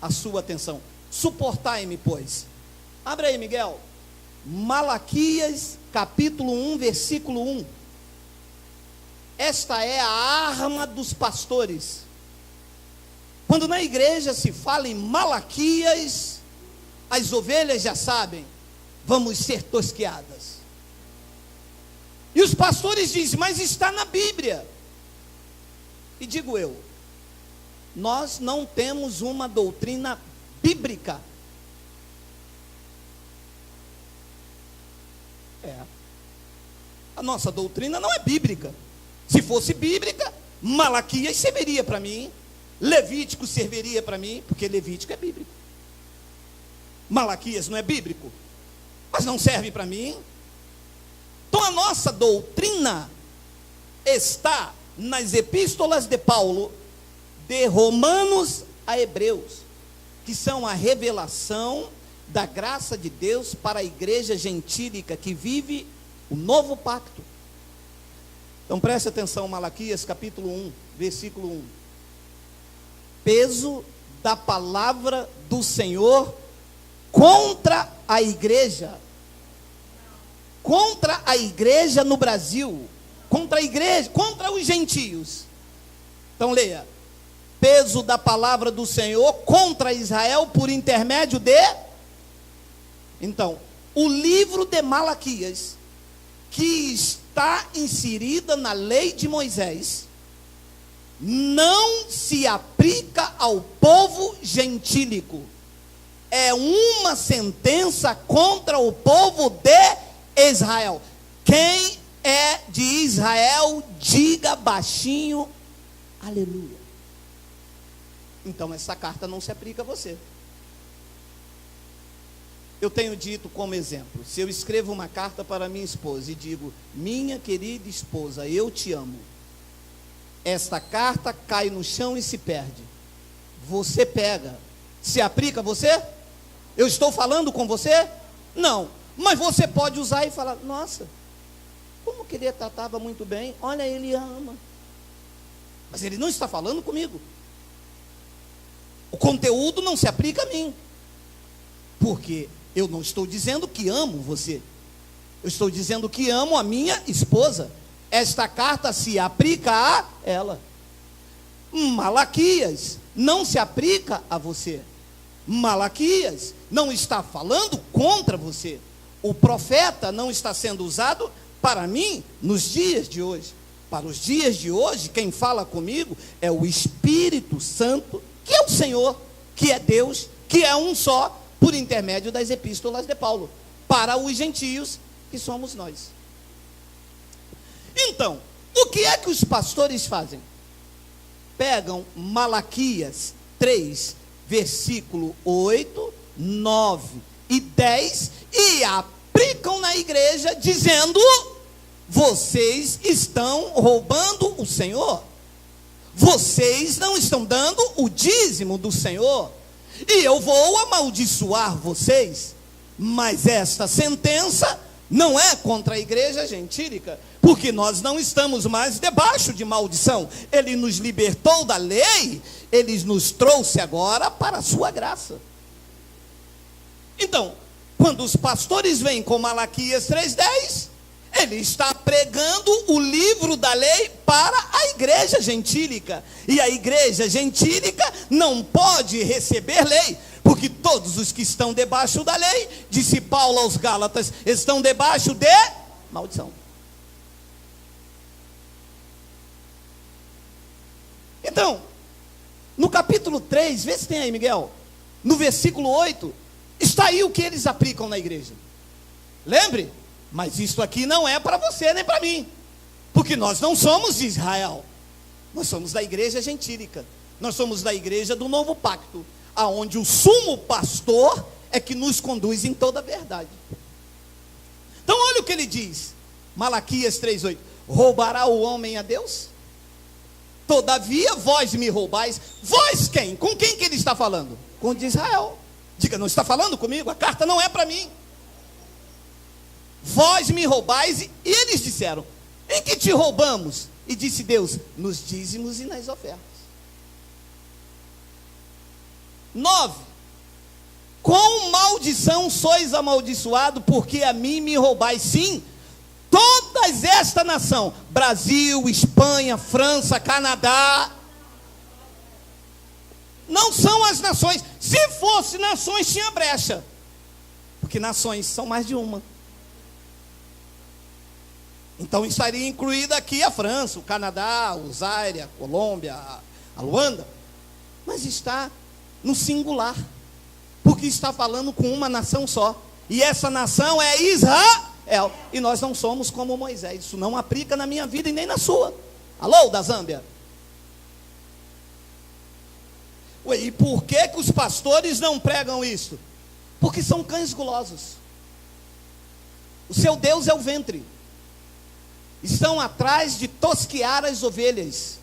a sua atenção. Suportai-me, pois. Abre aí, Miguel. Malaquias, capítulo 1, versículo 1. Esta é a arma dos pastores. Quando na igreja se fala em Malaquias, as ovelhas já sabem, vamos ser tosqueadas. E os pastores dizem, mas está na Bíblia. E digo eu, nós não temos uma doutrina bíblica. A nossa doutrina não é bíblica. Se fosse bíblica, Malaquias serviria para mim, Levítico serviria para mim, porque Levítico é bíblico. Malaquias não é bíblico, mas não serve para mim. Então a nossa doutrina está nas epístolas de Paulo, de Romanos a Hebreus, que são a revelação da graça de Deus para a igreja gentílica que vive o novo pacto. Então preste atenção, Malaquias capítulo 1, versículo 1. Peso da palavra do Senhor contra a igreja no Brasil, contra a igreja, contra os gentios. Então leia, peso da palavra do Senhor contra Israel por intermédio de... Então, o livro de Malaquias, que está inserida na lei de Moisés, não se aplica ao povo gentílico. É uma sentença contra o povo de Israel. Quem é de Israel, diga baixinho, aleluia. Então essa carta não se aplica a você. Eu tenho dito como exemplo, se eu escrevo uma carta para minha esposa e digo, minha querida esposa, eu te amo, esta carta cai no chão e se perde. Você pega, se aplica a você? Eu estou falando com você? Não, mas você pode usar e falar, nossa, como que ele tratava muito bem, olha, ele ama, mas ele não está falando comigo. O conteúdo não se aplica a mim, porque eu não estou dizendo que amo você, eu estou dizendo que amo a minha esposa. Esta carta se aplica a ela. Malaquias não se aplica a você. Malaquias não está falando contra você. O profeta não está sendo usado para mim nos dias de hoje. Para os dias de hoje, quem fala comigo é o Espírito Santo, que é o Senhor, que é Deus, que é um só, por intermédio das epístolas de Paulo, para os gentios, que somos nós. Então, o que é que os pastores fazem? Pegam Malaquias 3, versículo 8, 9 e 10 e aplicam na igreja, dizendo, vocês estão roubando o Senhor, vocês não estão dando o dízimo do Senhor, e eu vou amaldiçoar vocês. Mas esta sentença não é contra a igreja gentílica, porque nós não estamos mais debaixo de maldição. Ele nos libertou da lei, ele nos trouxe agora para a sua graça. Então, quando os pastores vêm com Malaquias 3:10, ele está pregando o livro da lei para a igreja gentílica. E a igreja gentílica não pode receber lei, porque todos os que estão debaixo da lei, disse Paulo aos Gálatas, estão debaixo de maldição. Então, no capítulo 3, vê se tem aí, Miguel, no versículo 8, está aí o que eles aplicam na igreja. Lembre, mas isso aqui não é para você nem para mim, porque nós não somos de Israel, nós somos da igreja gentílica, nós somos da igreja do novo pacto, aonde o sumo pastor é que nos conduz em toda a verdade. Então olha o que ele diz, Malaquias 3:8, roubará o homem a Deus? Todavia vós me roubais. Vós quem? Com quem que ele está falando? Com o de Israel. Diga, não está falando comigo? A carta não é para mim. Vós me roubais. E eles disseram, em que te roubamos? E disse Deus, nos dízimos e nas ofertas. 9. Com maldição sois amaldiçoado, porque a mim me roubais. Sim, todas esta nação, Brasil, Espanha, França, Canadá, não são as nações. Se fosse nações, tinha brecha, porque nações são mais de uma. Então estaria incluída aqui a França, o Canadá, o Zaire, a Colômbia, a Luanda, mas está no singular, porque está falando com uma nação só, e essa nação é Israel, e nós não somos como Moisés. Isso não aplica na minha vida e nem na sua. Alô, da Zâmbia? Ué, e por que os pastores não pregam isso? Porque são cães gulosos. O seu Deus é o ventre. Estão atrás de tosquear as ovelhas.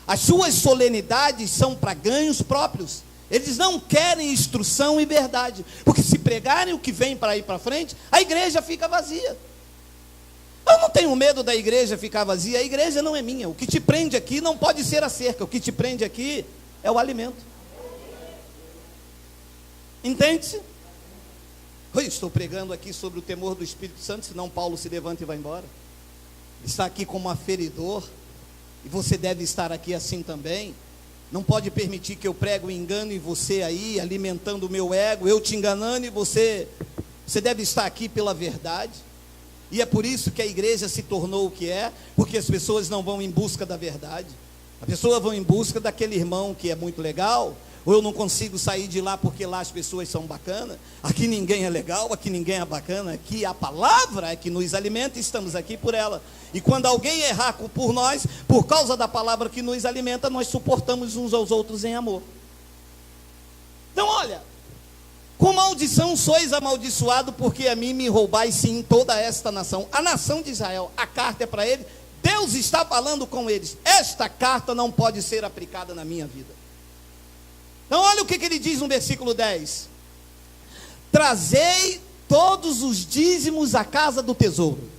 As suas solenidades são para ganhos próprios. Eles não querem instrução e verdade, porque se pregarem o que vem para ir para frente, a igreja fica vazia. Eu não tenho medo da igreja ficar vazia. A igreja não é minha. O que te prende aqui não pode ser a cerca. O que te prende aqui é o alimento. Entende-se? Eu estou pregando aqui sobre o temor do Espírito Santo, senão Paulo se levanta e vai embora. Está aqui como aferidor, e você deve estar aqui assim também. Não pode permitir que eu pregue o engano em você aí, alimentando o meu ego, eu te enganando, e você deve estar aqui pela verdade. E é por isso que a igreja se tornou o que é, porque as pessoas não vão em busca da verdade. A pessoa vai em busca daquele irmão que é muito legal, ou eu não consigo sair de lá porque lá as pessoas são bacanas. Aqui ninguém é legal, aqui ninguém é bacana, aqui a palavra é que nos alimenta e estamos aqui por ela. E quando alguém errar por nós, por causa da palavra que nos alimenta, nós suportamos uns aos outros em amor. Então olha, com maldição sois amaldiçoado, porque a mim me roubais sim toda esta nação. A nação de Israel, a carta é para ele, Deus está falando com eles. Esta carta não pode ser aplicada na minha vida. Então olha o que ele diz no versículo 10. Trazei todos os dízimos à casa do tesouro.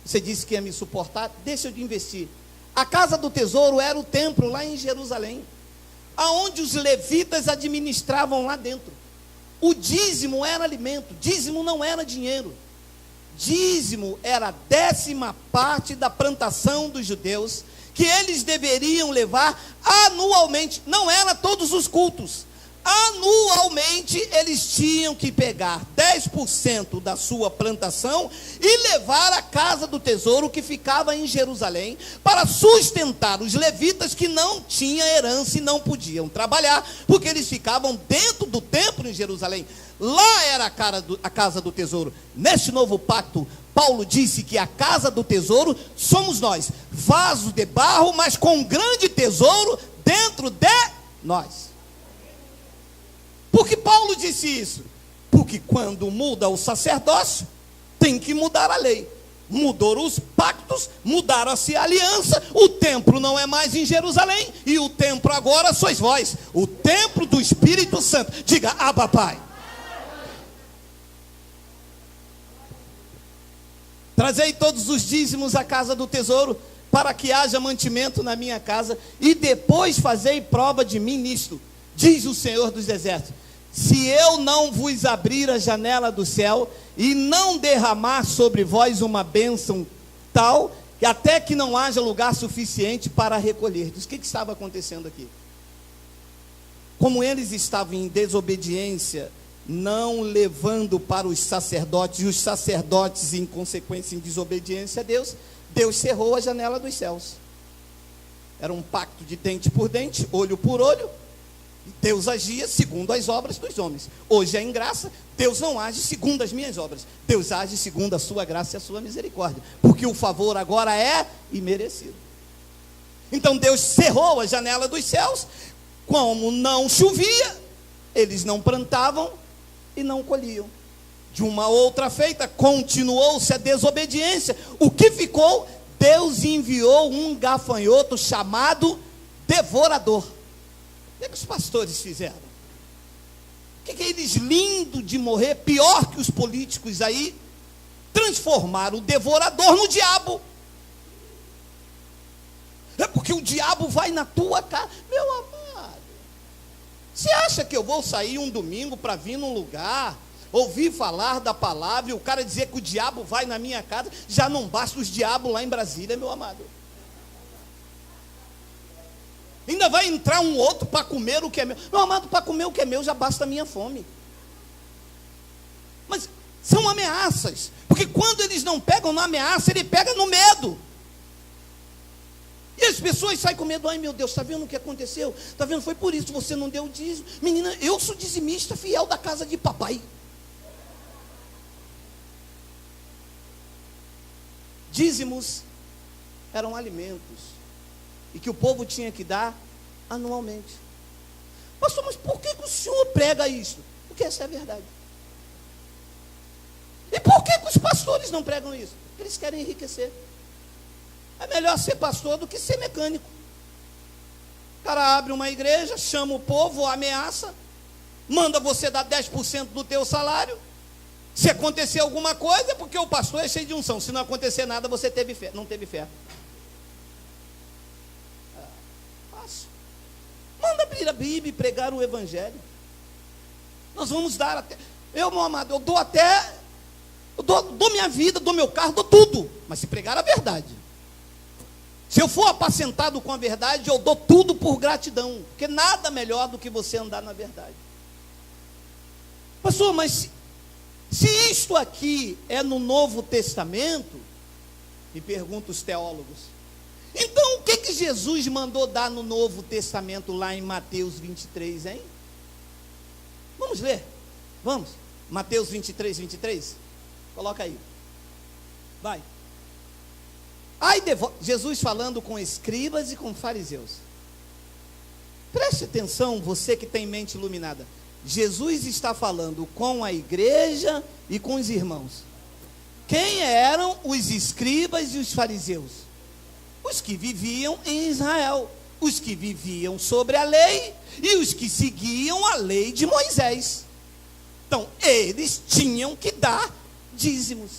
Você disse que ia me suportar, deixa eu te investir. A casa do tesouro era o templo lá em Jerusalém, aonde os levitas administravam lá dentro. O dízimo era alimento, dízimo não era dinheiro. Dízimo era a 10ª parte da plantação dos judeus, que eles deveriam levar anualmente. Não era todos os cultos. Anualmente eles tinham que pegar 10% da sua plantação e levar à casa do tesouro que ficava em Jerusalém, para sustentar os levitas que não tinham herança e não podiam trabalhar, porque eles ficavam dentro do templo em Jerusalém. Lá era a casa do tesouro. Neste novo pacto, Paulo disse que a casa do tesouro somos nós, vaso de barro, mas com um grande tesouro dentro de nós. Por que Paulo disse isso? Porque quando muda o sacerdócio, tem que mudar a lei. Mudaram os pactos, mudaram-se a aliança. O templo não é mais em Jerusalém, e o templo agora sois vós, o templo do Espírito Santo. Diga, Abba, Pai. Trazei todos os dízimos à casa do tesouro, para que haja mantimento na minha casa, e depois fazei prova de mim nisto, diz o Senhor dos Exércitos: se eu não vos abrir a janela do céu, e não derramar sobre vós uma bênção tal, que até que não haja lugar suficiente para recolher. O que estava acontecendo aqui? Como eles estavam em desobediência, não levando para os sacerdotes, e os sacerdotes em consequência em desobediência a Deus, Deus cerrou a janela dos céus. Era um pacto de dente por dente, olho por olho. Deus agia segundo as obras dos homens. Hoje é em graça, Deus não age segundo as minhas obras, Deus age segundo a sua graça e a sua misericórdia, porque o favor agora é imerecido. Então Deus cerrou a janela dos céus. Como não chovia, eles não plantavam e não colhiam. De uma outra feita, continuou-se a desobediência. O que ficou? Deus enviou um gafanhoto chamado devorador. O que os pastores fizeram? O que eles, lindo de morrer, pior que os políticos aí, transformaram o devorador no diabo. É porque o diabo vai na tua casa. Meu amado, Você acha que eu vou sair um domingo para vir num lugar, ouvir falar da palavra, e o cara dizer que o diabo vai na minha casa? Já não basta os diabos lá em Brasília, meu amado. Ainda vai entrar um outro para comer o que é meu. Meu amado, para comer o que é meu já basta a minha fome. Mas são ameaças, porque quando eles não pegam na ameaça, ele pega no medo. E as pessoas saem com medo. Ai meu Deus, está vendo o que aconteceu? Está vendo, foi por isso que você não deu o dízimo. Menina, eu sou dizimista fiel da casa de papai. Dízimos eram alimentos, e que o povo tinha que dar anualmente. Pastor, mas por que o senhor prega isso? Porque essa é a verdade. E por que os pastores não pregam isso? Porque eles querem enriquecer. É melhor ser pastor do que ser mecânico. O cara abre uma igreja, chama o povo, ameaça, manda você dar 10% do teu salário. Se acontecer alguma coisa, é porque o pastor é cheio de unção. Se não acontecer nada, você teve fé. Não teve fé. Fácil. Manda abrir a Bíblia e pregar o Evangelho. Nós vamos dar até... Eu, meu amado, eu dou até... Eu dou minha vida, dou meu carro, dou tudo. Mas se pregar a verdade. Se eu for apacentado com a verdade, eu dou tudo por gratidão. Porque nada melhor do que você andar na verdade. Pastor, mas se isto aqui é no Novo Testamento, me perguntam os teólogos, então o que Jesus mandou dar no Novo Testamento lá em Mateus 23, hein? Vamos ler? Vamos? Mateus 23, 23? Coloca aí. Vai. Jesus falando com escribas e com fariseus. Preste atenção, você que tem mente iluminada. Jesus está falando com a igreja e com os irmãos. Quem eram os escribas e os fariseus? Os que viviam em Israel, os que viviam sobre a lei e os que seguiam a lei de Moisés. Então, eles tinham que dar dízimos.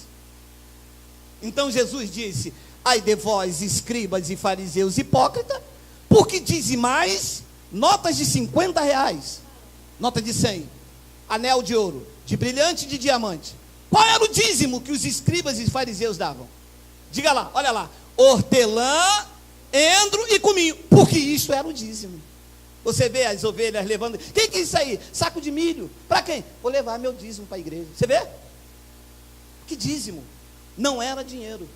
Então Jesus disse: ai de vós, escribas e fariseus hipócritas, porque dizimais notas de R$50, nota de 100, anel de ouro, de brilhante e de diamante. Qual era o dízimo que os escribas e fariseus davam? Diga lá, olha lá: hortelã, endro e cominho, porque isto era o dízimo. Você vê as ovelhas levando. Quem que é isso aí? Saco de milho. Para quem? Vou levar meu dízimo para a igreja. Você vê? Que dízimo não era dinheiro.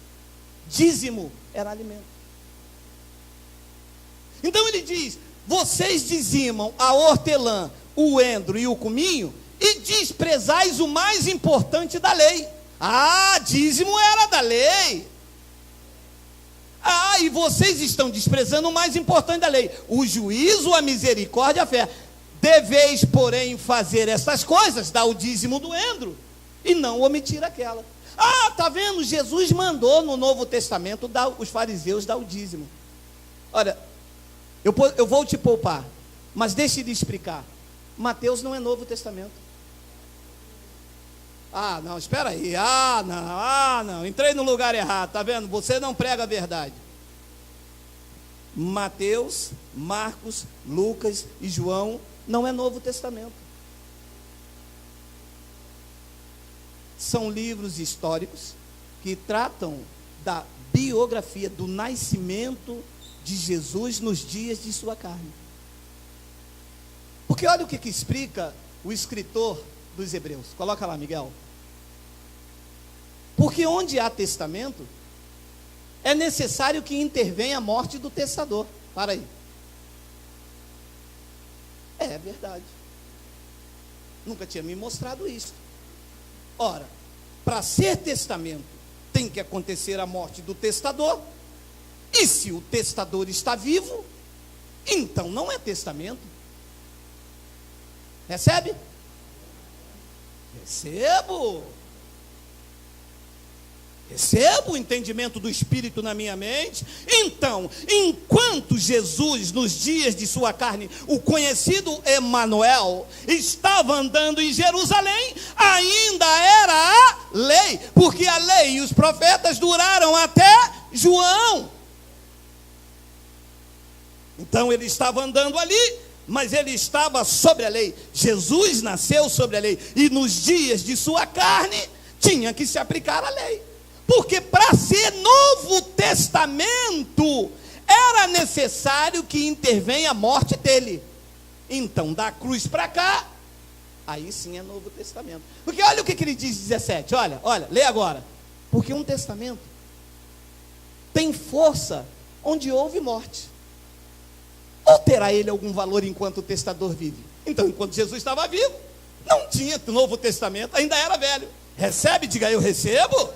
Dízimo era alimento. Então ele diz: vocês dizimam a hortelã, o endro e o cominho, e desprezais o mais importante da lei. Ah, dízimo era da lei. Ah, e vocês estão desprezando o mais importante da lei: o juízo, a misericórdia, a fé. Deveis, porém, fazer estas coisas, dar o dízimo do endro, e não omitir aquela. Ah, está vendo? Jesus mandou no Novo Testamento os fariseus dar o dízimo. Olha, eu vou te poupar, mas deixe de explicar. Mateus não é Novo Testamento. Ah, não, espera aí. Não, entrei no lugar errado, está vendo? Você não prega a verdade. Mateus, Marcos, Lucas e João não é Novo Testamento. São livros históricos que tratam da biografia, do nascimento de Jesus nos dias de sua carne. Porque olha o que explica o escritor dos Hebreus. Coloca lá, Miguel. Porque onde há testamento, é necessário que intervenha a morte do testador. Para aí. É verdade. Nunca tinha me mostrado isso. Ora, para ser testamento, tem que acontecer a morte do testador. E se o testador está vivo, então não é testamento. Recebe? Recebo o entendimento do Espírito na minha mente. Então, enquanto Jesus, nos dias de sua carne, o conhecido Emanuel, estava andando em Jerusalém, ainda era a lei, porque a lei e os profetas duraram até João. Então ele estava andando ali, mas ele estava sobre a lei. Jesus nasceu sobre a lei, e nos dias de sua carne tinha que se aplicar a lei, porque para ser Novo Testamento era necessário que intervenha a morte dele. Então da cruz para cá, aí sim é Novo Testamento. Porque olha o que ele diz, 17, olha, lê agora. Porque um testamento tem força onde houve morte. Ou terá ele algum valor enquanto o testador vive? Então, enquanto Jesus estava vivo, não tinha Novo Testamento, ainda era velho. Recebe? Diga, eu recebo.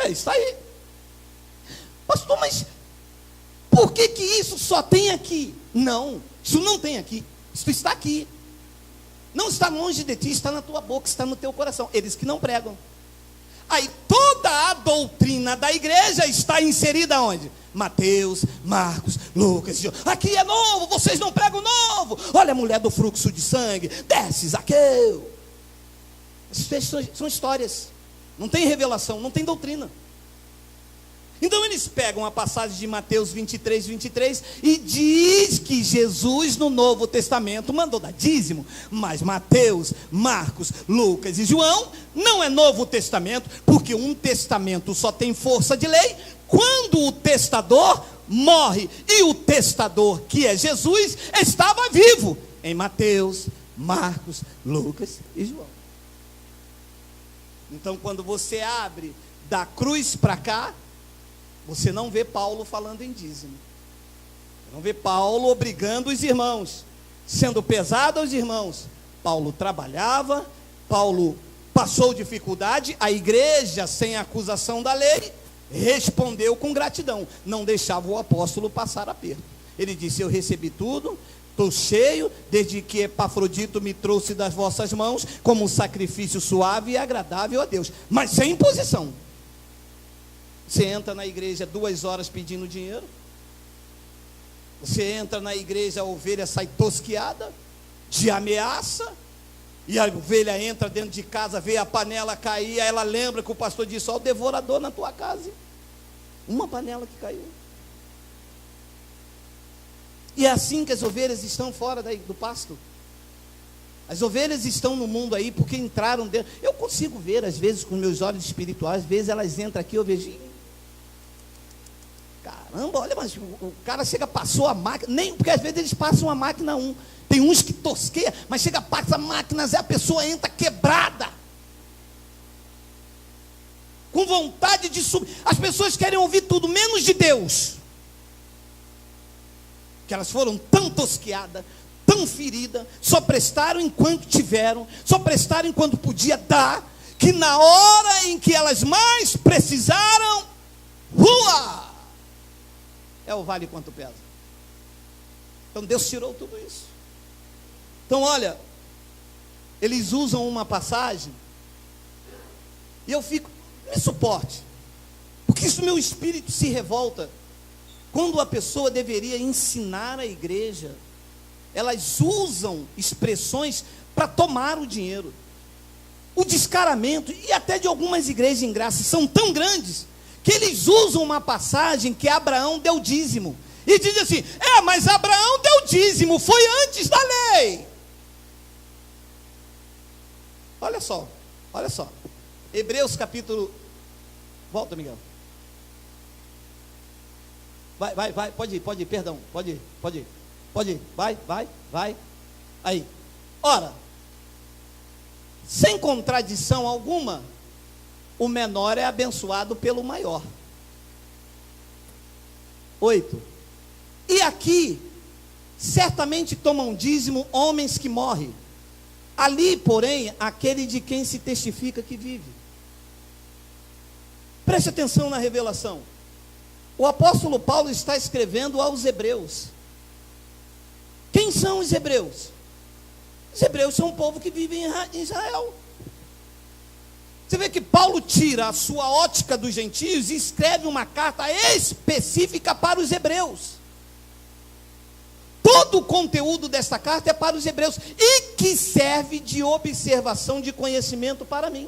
Está aí. Pastor, mas por que isso só tem aqui? Não, isso não tem aqui. Isso está aqui. Não está longe de ti, está na tua boca, está no teu coração. Eles que não pregam. Aí toda a doutrina da igreja está inserida onde? Mateus, Marcos, Lucas, João. Aqui é novo, vocês não pregam novo. Olha a mulher do fluxo de sangue, desce Zaqueu. Essas são histórias, não tem revelação, não tem doutrina. Então eles pegam a passagem de Mateus 23, 23 e diz que Jesus no Novo Testamento mandou dar dízimo, mas Mateus, Marcos, Lucas e João não é Novo Testamento, porque um testamento só tem força de lei quando o testador morre, e o testador, que é Jesus, estava vivo em Mateus, Marcos, Lucas e João. Então quando você abre da cruz para cá, você não vê Paulo falando em dízimo, não vê Paulo obrigando os irmãos, sendo pesado aos irmãos. Paulo trabalhava, Paulo passou dificuldade, a igreja, sem acusação da lei, respondeu com gratidão, não deixava o apóstolo passar aperto. Ele disse: eu recebi tudo, estou cheio, desde que Epafrodito me trouxe das vossas mãos, como um sacrifício suave e agradável a Deus, mas sem imposição. Você entra na igreja 2 horas pedindo dinheiro, você entra na igreja, a ovelha sai tosquiada, de ameaça, e a ovelha entra dentro de casa, vê a panela cair, aí ela lembra que o pastor disse: ó, o devorador na tua casa, uma panela que caiu. E é assim que as ovelhas estão fora do pasto. As ovelhas estão no mundo aí porque entraram dentro. Eu consigo ver às vezes com meus olhos espirituais, às vezes elas entram aqui, eu vejo, caramba, olha, mas o cara chega, passou a máquina, nem porque às vezes eles passam a máquina tem uns que tosqueiam, mas chega, passa a máquina, e a pessoa entra quebrada, com vontade de subir. As pessoas querem ouvir tudo, menos de Deus, que elas foram tão tosqueadas, tão feridas, só prestaram enquanto tiveram, só prestaram enquanto podia dar, que na hora em que elas mais precisaram, é o vale quanto pesa. Então Deus tirou tudo isso. Então olha, eles usam uma passagem, e eu fico, me suporte, porque isso meu espírito se revolta, quando a pessoa deveria ensinar a igreja, elas usam expressões para tomar o dinheiro. O descaramento, e até de algumas igrejas em graça, são tão grandes, que eles usam uma passagem que Abraão deu dízimo, e diz assim: mas Abraão deu dízimo, foi antes da lei. Olha só, Hebreus capítulo, volta, Miguel, vai, pode ir, perdão, pode ir, vai, aí, ora, sem contradição alguma, o menor é abençoado pelo maior. 8. E aqui, certamente tomam dízimo homens que morrem. Ali, porém, aquele de quem se testifica que vive. Preste atenção na revelação. O apóstolo Paulo está escrevendo aos hebreus. Quem são os hebreus? Os hebreus são um povo que vive em Israel. Você vê que Paulo tira a sua ótica dos gentios e escreve uma carta específica para os hebreus. Todo o conteúdo desta carta é para os hebreus, e que serve de observação, de conhecimento para mim.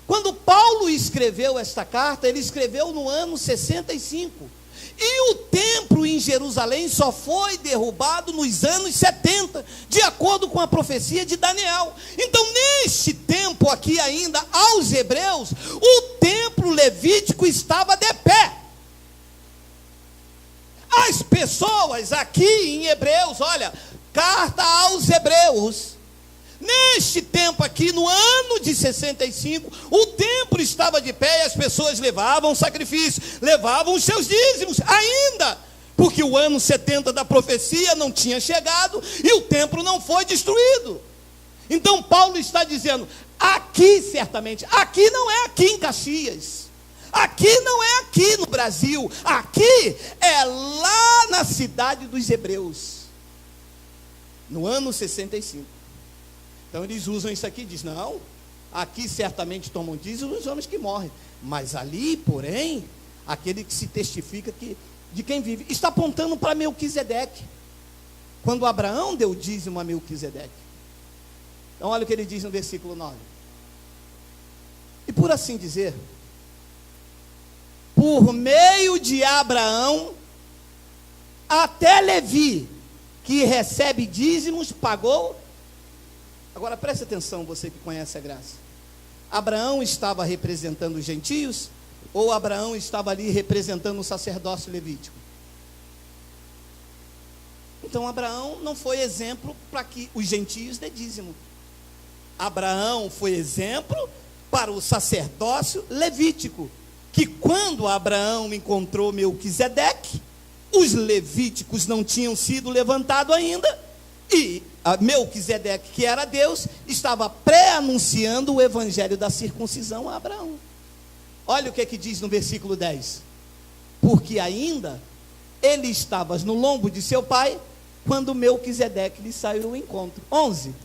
Quando Paulo escreveu esta carta, ele escreveu no ano 65, E o templo em Jerusalém só foi derrubado nos anos 70, de acordo com a profecia de Daniel. Então, neste tempo aqui ainda, aos hebreus, o templo levítico estava de pé. As pessoas aqui em Hebreus, olha, carta aos Hebreus, neste tempo aqui, no ano de 65, o templo estava de pé e as pessoas levavam sacrifício, levavam os seus dízimos ainda, porque o ano 70 da profecia não tinha chegado e o templo não foi destruído. Então Paulo está dizendo, aqui certamente, aqui não é aqui em Caxias, aqui não é aqui no Brasil, aqui é lá na cidade dos hebreus, no ano 65. Então eles usam isso aqui e dizem, não, aqui certamente tomam dízimo os homens que morrem, mas ali, porém, aquele que se testifica que, de quem vive, está apontando para Melquisedeque, quando Abraão deu dízimo a Melquisedeque. Então olha o que ele diz no versículo 9, e por assim dizer, por meio de Abraão, até Levi, que recebe dízimos, pagou. Agora preste atenção, você que conhece a graça. Abraão estava representando os gentios, ou Abraão estava ali representando o sacerdócio levítico? Então Abraão não foi exemplo para que os gentios dê dízimo. Abraão foi exemplo para o sacerdócio levítico, que quando Abraão encontrou Melquisedeque, os levíticos não tinham sido levantados ainda, e Melquisedeque, que era Deus, estava pré-anunciando o evangelho da circuncisão a Abraão. Olha o que diz no versículo 10, porque ainda ele estava no lombo de seu pai, quando Melquisedeque lhe saiu ao encontro. 11,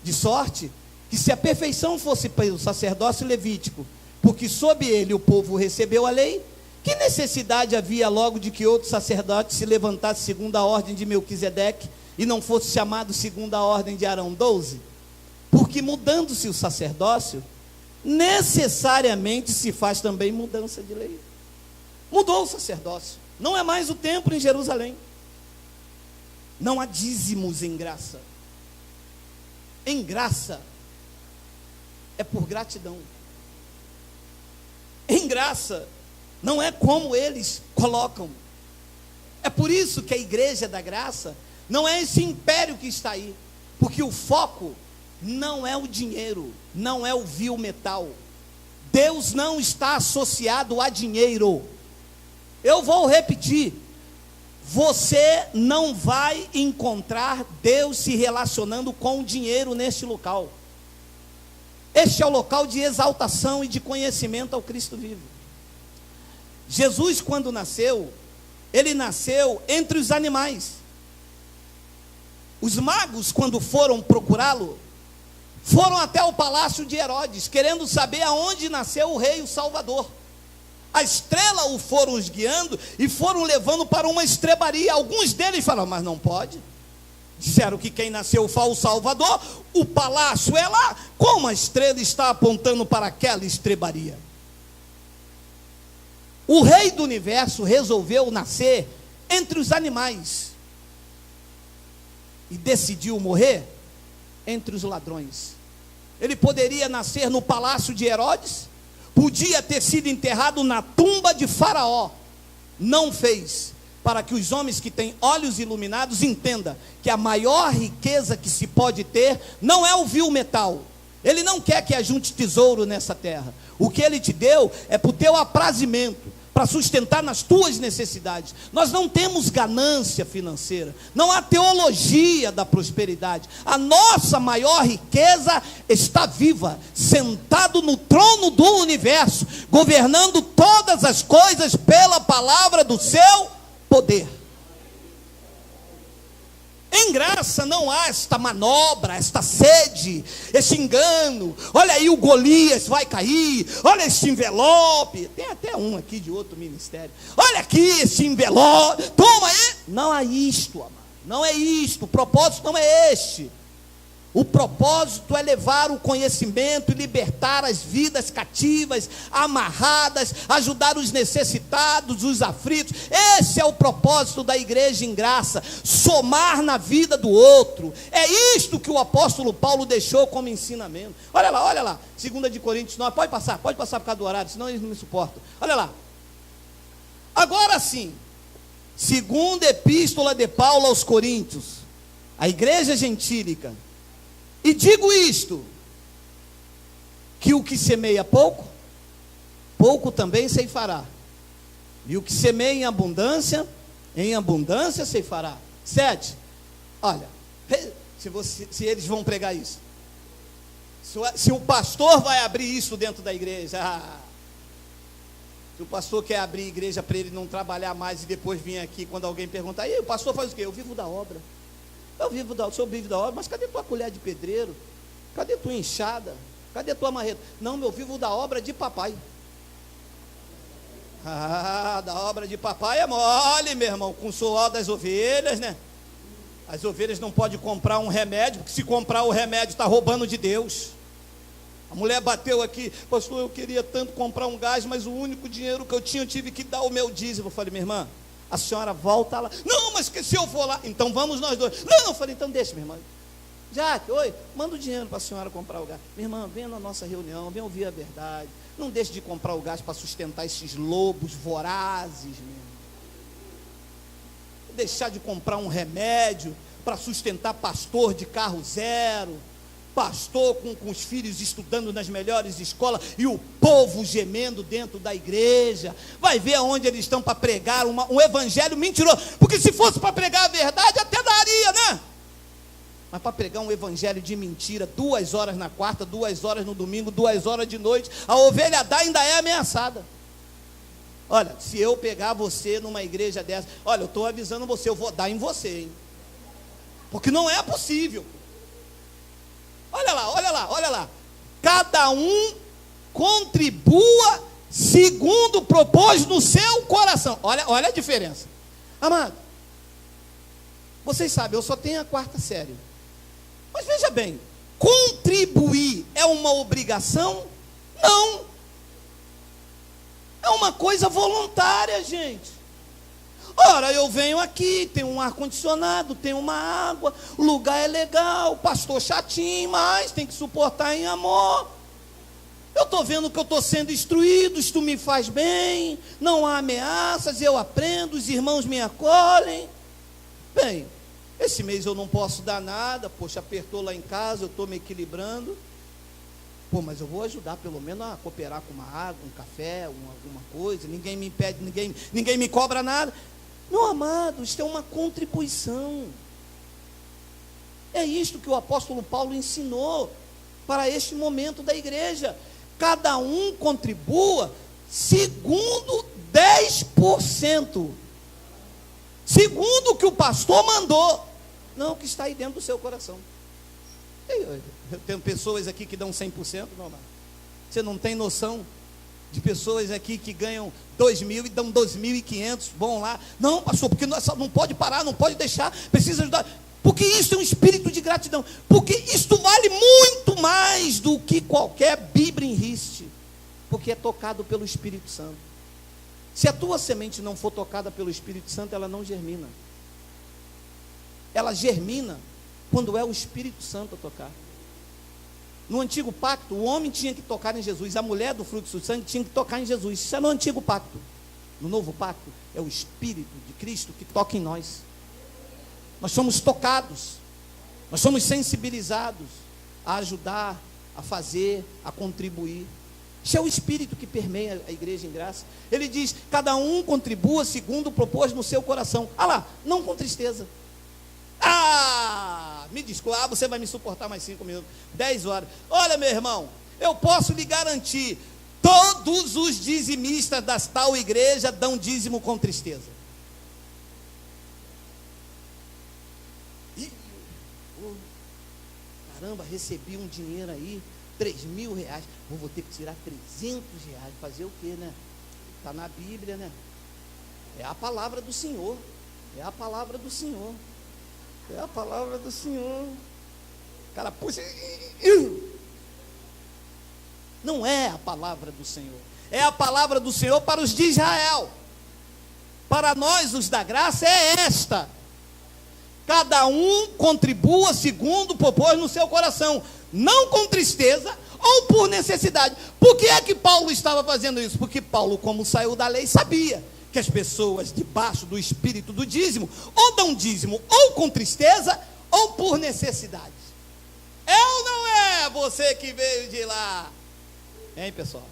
de sorte que se a perfeição fosse pelo sacerdócio levítico, porque sob ele o povo recebeu a lei, que necessidade havia logo de que outro sacerdote se levantasse segundo a ordem de Melquisedeque, e não fosse chamado segundo a ordem de Arão? 12, porque mudando-se o sacerdócio, necessariamente se faz também mudança de lei. Mudou o sacerdócio, não é mais o templo em Jerusalém, não há dízimos em graça. Em graça é por gratidão. Em graça não é como eles colocam. É por isso que a igreja da graça não é esse império que está aí, porque o foco não é o dinheiro, não é o vil metal. Deus não está associado a dinheiro. Eu vou repetir, você não vai encontrar Deus se relacionando com o dinheiro neste local. Este é o local de exaltação e de conhecimento ao Cristo vivo. Jesus, quando nasceu, ele nasceu entre os animais. Os magos, quando foram procurá-lo, foram até o palácio de Herodes, querendo saber aonde nasceu o rei, o Salvador. A estrela o foram os guiando e foram levando para uma estrebaria. Alguns deles falaram, mas não pode. Disseram que quem nasceu foi o Salvador, o palácio é lá. Como a estrela está apontando para aquela estrebaria? O rei do universo resolveu nascer entre os animais e decidiu morrer entre os ladrões. Ele poderia nascer no palácio de Herodes, podia ter sido enterrado na tumba de Faraó, não fez, para que os homens que têm olhos iluminados entendam que a maior riqueza que se pode ter não é o vil metal. Ele não quer que ajunte tesouro nessa terra. O que ele te deu é para o teu aprazimento, para sustentar nas tuas necessidades. Nós não temos ganância financeira, não há teologia da prosperidade. A nossa maior riqueza está viva, sentado no trono do universo, governando todas as coisas pela palavra do seu poder. Em graça não há esta manobra, esta sede, esse engano. Olha aí, o Golias vai cair. Olha esse envelope. Tem até um aqui de outro ministério. Olha aqui esse envelope. Toma aí. Não é isto, amado. Não é isto. O propósito não é este. O propósito é levar o conhecimento e libertar as vidas cativas, amarradas, ajudar os necessitados, os aflitos. Esse é o propósito da igreja em graça, somar na vida do outro. É isto que o apóstolo Paulo deixou como ensinamento. Olha lá, 2 de Coríntios 9, pode passar por causa do horário, senão eles não me suportam. Olha lá. Agora sim, segunda epístola de Paulo aos Coríntios, a igreja gentílica. E digo isto, que o que semeia pouco, pouco também ceifará. E o que semeia em abundância ceifará. 7. Olha, se eles vão pregar isso. Se o pastor vai abrir isso dentro da igreja. Se o pastor quer abrir a igreja para ele não trabalhar mais e depois vir aqui quando alguém perguntar, e aí, o pastor faz o quê? Eu vivo da obra. O senhor vive da obra, mas cadê tua colher de pedreiro? Cadê tua enxada? Cadê tua marreta? Não, eu vivo da obra de papai. Da obra de papai é mole, meu irmão, com o suor das ovelhas, né? As ovelhas não podem comprar um remédio, porque se comprar o remédio está roubando de Deus. A mulher bateu aqui, pastor, eu queria tanto comprar um gás, mas o único dinheiro que eu tinha, eu tive que dar o meu dízimo. Eu falei, minha irmã, a senhora volta lá. Não, mas que se eu for lá, então vamos nós dois. Não, eu falei, então deixa, minha irmã. Jaque, oi, manda o dinheiro para a senhora comprar o gás. Minha irmã, venha na nossa reunião, venha ouvir a verdade. Não deixe de comprar o gás para sustentar esses lobos vorazes, meu irmão. Deixar de comprar um remédio para sustentar pastor de carro zero. Pastor com os filhos estudando nas melhores escolas e o povo gemendo dentro da igreja. Vai ver aonde eles estão para pregar um evangelho mentiroso, porque se fosse para pregar a verdade até daria, né? Mas para pregar um evangelho de mentira, 2 horas na quarta, 2 horas no domingo, 2 horas de noite, a ovelha dá ainda é ameaçada. Olha, se eu pegar você numa igreja dessa, olha, eu estou avisando você, eu vou dar em você, hein? Porque não é possível. Olha lá. Cada um contribua segundo propôs no seu coração. Olha a diferença. Amado, vocês sabem, eu só tenho a 4ª série. Mas veja bem, contribuir é uma obrigação? Não. É uma coisa voluntária, gente. Ora, eu venho aqui, tem um ar-condicionado, tem uma água, o lugar é legal, pastor chatinho, mas tem que suportar em amor. Eu estou vendo que eu estou sendo instruído, isto me faz bem, não há ameaças, eu aprendo, os irmãos me acolhem. Bem, esse mês eu não posso dar nada, poxa, apertou lá em casa, eu estou me equilibrando. Pô, mas eu vou ajudar pelo menos a cooperar com uma água, um café, alguma coisa, ninguém me impede, ninguém me cobra nada. Meu amado, isto é uma contribuição. É isto que o apóstolo Paulo ensinou para este momento da igreja. Cada um contribua segundo 10%. Segundo o que o pastor mandou. Não o que está aí dentro do seu coração. Eu tenho pessoas aqui que dão 100%, meu amado. Você não tem noção de pessoas aqui que ganham 2.000 e dão 2.500, vão lá, não pastor, porque não pode parar, não pode deixar, precisa ajudar, porque isso é um espírito de gratidão, porque isto vale muito mais do que qualquer Bíblia em riste, porque é tocado pelo Espírito Santo. Se a tua semente não for tocada pelo Espírito Santo, ela não germina. Ela germina quando é o Espírito Santo a tocar. No antigo pacto, o homem tinha que tocar em Jesus, a mulher do fluxo do sangue tinha que tocar em Jesus. Isso é no antigo pacto. No novo pacto, é o Espírito de Cristo que toca em nós. Nós somos tocados, nós somos sensibilizados a ajudar, a fazer, a contribuir. Isso é o Espírito que permeia a igreja em graça. Ele diz, cada um contribua segundo propôs no seu coração. Lá, não com tristeza. Me desculpa, você vai me suportar mais 5 minutos, 10 horas. Olha, meu irmão, eu posso lhe garantir, todos os dizimistas da tal igreja dão dízimo com tristeza. Caramba, recebi um dinheiro aí, 3.000 reais, vou ter que tirar 300 reais, fazer o quê, né? Está na Bíblia, né? É a palavra do Senhor, é a palavra do Senhor. É a palavra do Senhor. O cara puxa. Não é a palavra do Senhor. É a palavra do Senhor para os de Israel. Para nós, os da graça, é esta: cada um contribua segundo propôs no seu coração, não com tristeza ou por necessidade. Por que é que Paulo estava fazendo isso? Porque Paulo, como saiu da lei, sabia que as pessoas debaixo do espírito do dízimo, ou dão dízimo ou com tristeza, ou por necessidade. É ou não é você que veio de lá? Hein, pessoal?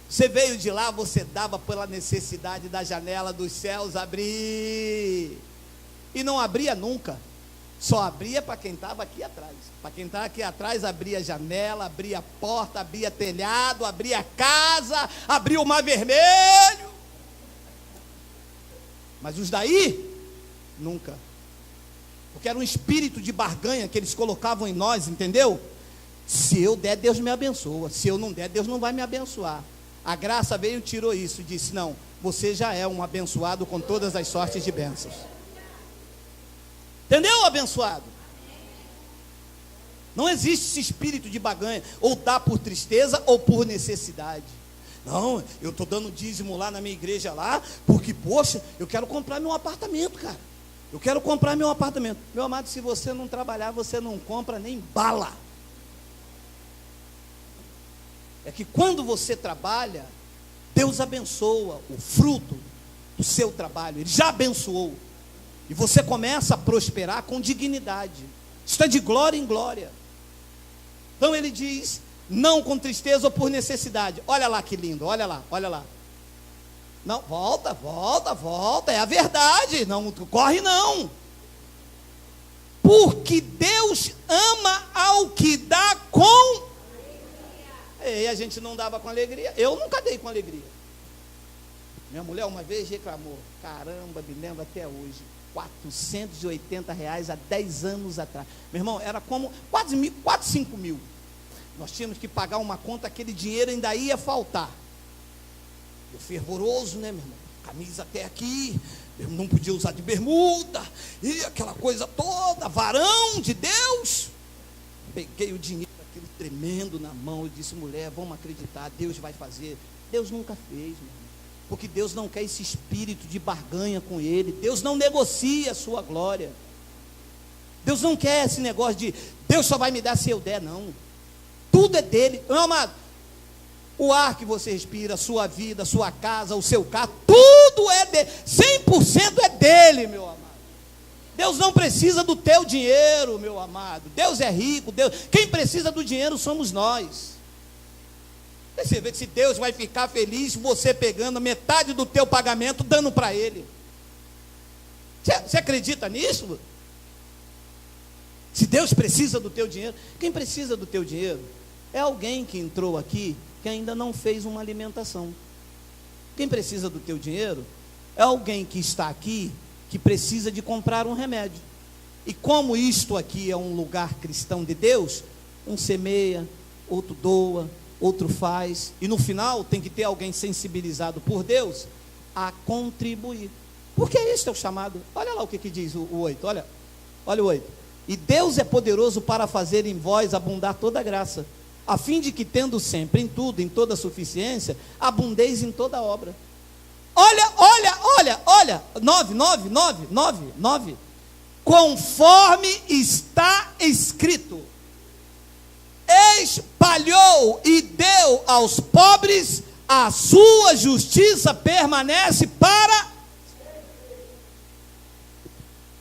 Você veio de lá, você dava pela necessidade da janela dos céus abrir. E não abria nunca. Só abria para quem estava aqui atrás. Para quem estava aqui atrás, abria janela, abria porta, abria telhado, abria casa, abria o mar vermelho. Mas os daí, nunca. Porque era um espírito de barganha que eles colocavam em nós, entendeu? Se eu der, Deus me abençoa. Se eu não der, Deus não vai me abençoar. A graça veio e tirou isso e disse: não, você já é um abençoado com todas as sortes de bênçãos. Entendeu, abençoado? Não existe esse espírito de barganha, ou dá por tristeza ou por necessidade. Não, eu estou dando dízimo lá na minha igreja lá, porque, poxa, eu quero comprar meu apartamento, cara. Eu quero comprar meu apartamento. Meu amado, se você não trabalhar, você não compra nem bala. É que quando você trabalha, Deus abençoa o fruto do seu trabalho. Ele já abençoou. E você começa a prosperar com dignidade. Está de glória em glória. Então ele diz: não com tristeza ou por necessidade. Olha lá que lindo, olha lá, olha lá. Não, volta, é a verdade. Não corre não. Porque Deus ama ao que dá com. E a gente não dava com alegria. Eu nunca dei com alegria. Minha mulher uma vez reclamou. Caramba, me lembro até hoje. R$480 há 10 anos atrás. Meu irmão, era como quase 5 mil. Nós tínhamos que pagar uma conta, aquele dinheiro ainda ia faltar. Eu fervoroso, né, meu irmão? Camisa até aqui, eu não podia usar de bermuda, e aquela coisa toda, varão de Deus. Peguei o dinheiro, aquele tremendo na mão, eu disse: mulher, vamos acreditar, Deus vai fazer. Deus nunca fez, meu irmão. Porque Deus não quer esse espírito de barganha com Ele. Deus não negocia a sua glória. Deus não quer esse negócio de Deus só vai me dar se eu der, não. Tudo é dele. Meu amado, o ar que você respira, a sua vida, a sua casa, o seu carro, tudo é dele. 100% é dele, meu amado. Deus não precisa do teu dinheiro, meu amado. Deus é rico. Quem precisa do dinheiro somos nós. Você vê que se Deus vai ficar feliz você pegando metade do teu pagamento, dando para Ele. Você acredita nisso? Se Deus precisa do teu dinheiro, quem precisa do teu dinheiro é alguém que entrou aqui, que ainda não fez uma alimentação. Quem precisa do teu dinheiro é alguém que está aqui, que precisa de comprar um remédio. E como isto aqui é um lugar cristão de Deus, um semeia, outro doa, outro faz, e no final tem que ter alguém sensibilizado por Deus a contribuir. Porque este é o chamado. Olha lá o que diz o 8, olha o 8. E Deus é poderoso para fazer em vós abundar toda a graça, a fim de que, tendo sempre em tudo, em toda suficiência, abundeis em toda obra. Olha, 9. Conforme está escrito: espalhou e deu aos pobres, a sua justiça permanece para.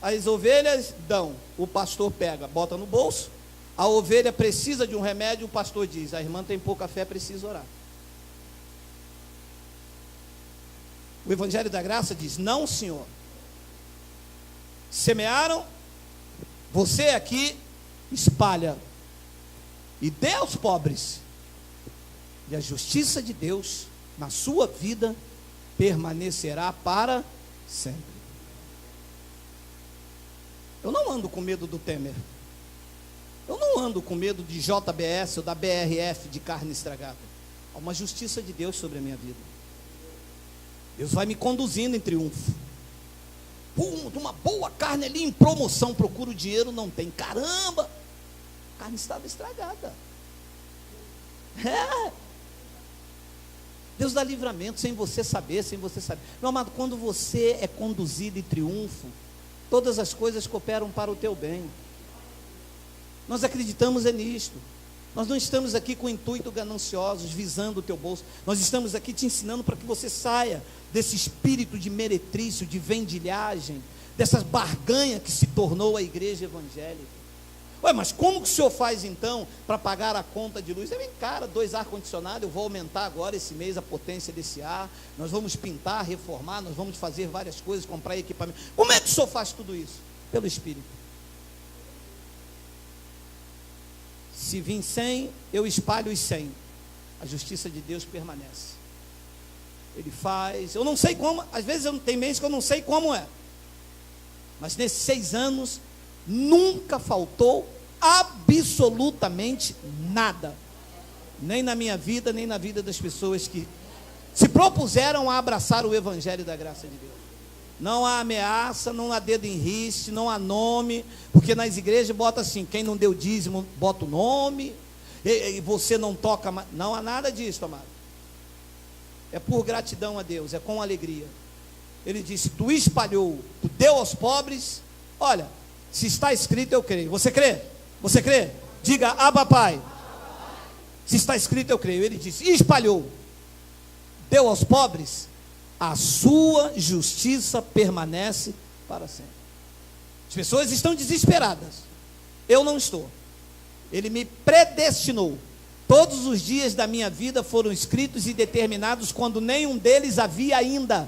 As ovelhas dão, o pastor pega, bota no bolso. A ovelha precisa de um remédio, o pastor diz: a irmã tem pouca fé, precisa orar. O Evangelho da Graça diz: não, senhor. Semearam, você aqui espalha e dê aos pobres, e a justiça de Deus na sua vida permanecerá para sempre. Eu não ando com medo do Temer. Eu não ando com medo de JBS ou da BRF de carne estragada. Há uma justiça de Deus sobre a minha vida. Deus vai me conduzindo em triunfo. uma boa carne ali em promoção, procura o dinheiro, não tem. Caramba, a carne estava estragada. Deus dá livramento sem você saber, Meu amado, quando você é conduzido em triunfo, todas as coisas cooperam para o teu bem. Nós acreditamos nisto. Nós não estamos aqui com intuito gananciosos, visando o teu bolso. Nós estamos aqui te ensinando para que você saia desse espírito de meretrício, de vendilhagem, dessa barganha que se tornou a igreja evangélica. Ué, mas como que o senhor faz então para pagar a conta de luz? Vem, cara, 2 ar-condicionado, eu vou aumentar agora esse mês a potência desse ar, nós vamos pintar, reformar, nós vamos fazer várias coisas, comprar equipamento. Como é que o senhor faz tudo isso? Pelo Espírito. Se vir 100, eu espalho os 100. A justiça de Deus permanece. Ele faz, eu não sei como, às vezes eu tenho mês que eu não sei como é. Mas nesses 6 anos, nunca faltou absolutamente nada. Nem na minha vida, nem na vida das pessoas que se propuseram a abraçar o Evangelho da graça de Deus. Não há ameaça, não há dedo em riste, não há nome, porque nas igrejas bota assim, quem não deu dízimo, bota o nome, e você não toca mais. Não há nada disso, amado. É por gratidão a Deus, é com alegria. Ele disse, tu espalhou, tu deu aos pobres, olha, se está escrito, eu creio. Você crê? Você crê? Diga, Abba Pai. Se está escrito, eu creio. Ele disse, espalhou, deu aos pobres, a sua justiça permanece para sempre. As pessoas estão desesperadas. Eu não estou. Ele me predestinou. Todos os dias da minha vida foram escritos e determinados quando nenhum deles havia ainda.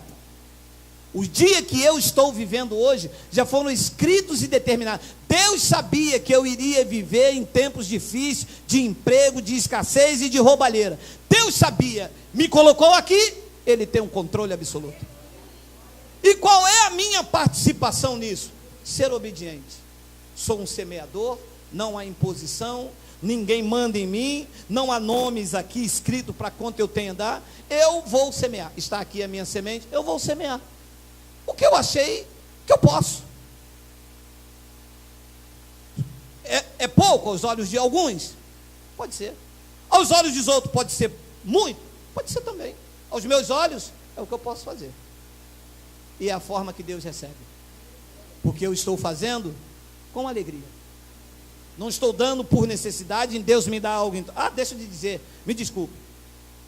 O dia que eu estou vivendo hoje, já foram escritos e determinados. Deus sabia que eu iria viver em tempos difíceis, de emprego, de escassez e de roubalheira. Deus sabia, me colocou aqui, Ele tem um controle absoluto. E qual é a minha participação nisso? Ser obediente. Sou um semeador, não há imposição, ninguém manda em mim, não há nomes aqui escritos para quanto eu tenho a dar. Eu vou semear. Está aqui a minha semente, eu vou semear. O que eu achei que eu posso. É pouco aos olhos de alguns? Pode ser. Aos olhos dos outros pode ser muito? Pode ser também. Aos meus olhos é o que eu posso fazer. E é a forma que Deus recebe. Porque eu estou fazendo com alegria. Não estou dando por necessidade, em Deus me dá algo. Deixa eu te dizer, me desculpe.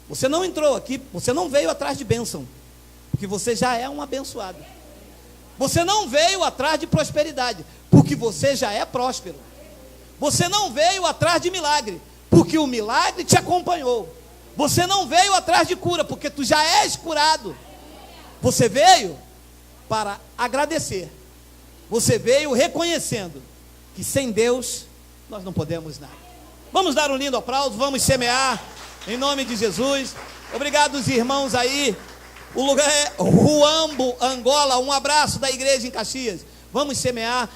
Você não entrou aqui, você não veio atrás de bênção. Porque você já é um abençoado. Você não veio atrás de prosperidade, porque você já é próspero. Você não veio atrás de milagre, porque o milagre te acompanhou. Você não veio atrás de cura, porque tu já és curado. Você veio para agradecer. Você veio reconhecendo que sem Deus nós não podemos nada. Vamos dar um lindo aplauso, vamos semear em nome de Jesus. Obrigado os irmãos aí. O lugar é Huambo, Angola. Um abraço da igreja em Caxias. Vamos semear.